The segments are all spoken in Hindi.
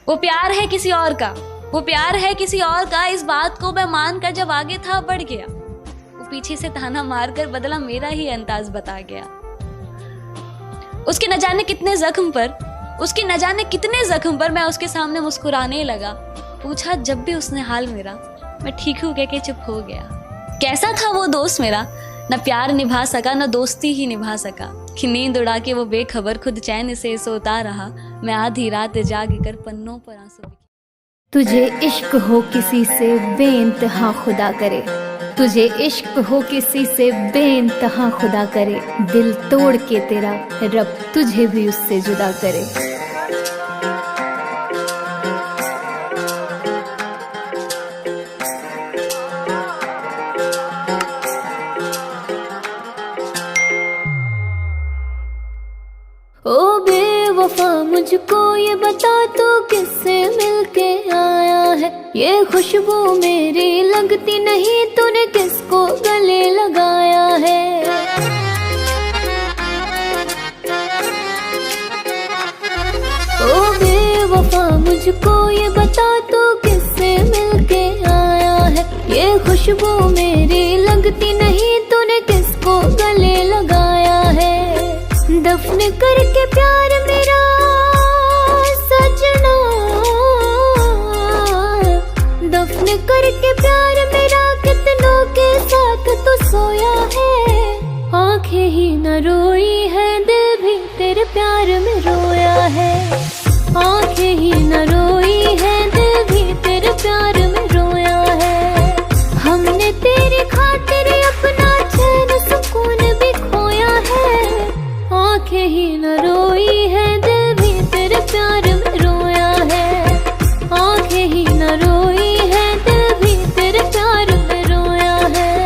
वो प्यार है किसी और का, वो प्यार है किसी और का, इस बात को मैं मानकर जब आगे था बढ़ गया। वो पीछे से ताना मारकर बदला मेरा ही अंदाज बता गया। उसके न जाने कितने जख्म पर, उसके न जाने कितने जख्म पर मैं उसके सामने मुस्कुराने लगा। पूछा जब भी उसने हाल मेरा, मैं ठीक हूँ कह के चुप हो गया। कैसा था वो दोस्त मेरा, न प्यार निभा सका न दोस्ती ही निभा सका, कि नींद उड़ा के वो बेखबर खुद चैन से सोता रहा। मैं आधी रात जाग कर पन्नों पर आंसू। तुझे इश्क हो किसी से बेइंतहा खुदा करे, तुझे इश्क हो किसी से बेइंतहा खुदा करे, दिल तोड़ के तेरा रब तुझे भी उससे जुदा करे। ओ बेवफा मुझको ये बता तू किससे मिलके आया है, ये खुशबू मेरी लगती नहीं, तूने किसको गले लगाया है। ओ बेवफा मुझको ये बता तू किससे मिलके आया है, ये खुशबू मेरी लगती नहीं, तूने किसको गले लगाया है। दफन करके प्यार मेरा सजना, दफन करके प्यार मेरा कितनों के साथ तो सोया है। आंखें ही न रोई है, दिल भी तेरे प्यार में रोया है। आंखें ही न रोई है, दिल भी तेरे प्यार में रोया है। हमने तेरी खातिर अपना चैन सुकून भी खोया है। आंखें ही न रोई है, दिल भी तेरे प्यार में रोया है। आंखें ही न रोई है, दिल भी तेरे प्यार में रोया है।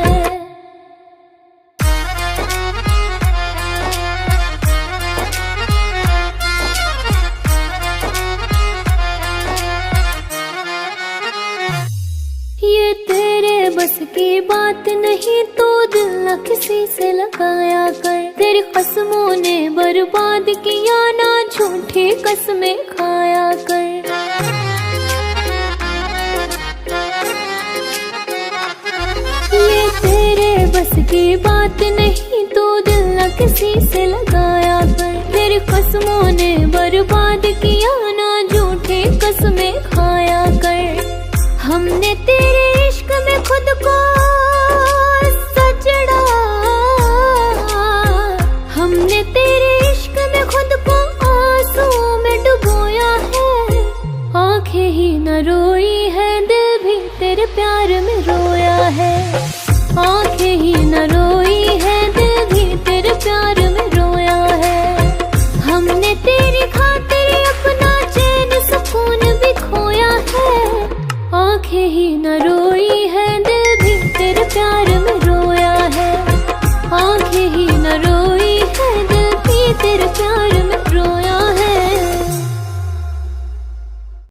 ये तेरे बस की बात नहीं, तो दिल न किसी से लगाया कर। तेरी कसमों ने बर्बाद किया, ना झूठी कसमें खाया कर। ये तेरे बस की बात नहीं, तो दिल न किसी से लगाया कर। तेरी कसमों ने बर्बाद किया, ना झूठी कसमें खाया कर। हमने तेरे इश्क में खुद को सजड़ा, हमने तेरे इश्क में खुद को आंसुओं में डुबोया है। आंखें ही न रोई है, दिल भी तेरे प्यार में रोया है। आंखें ही न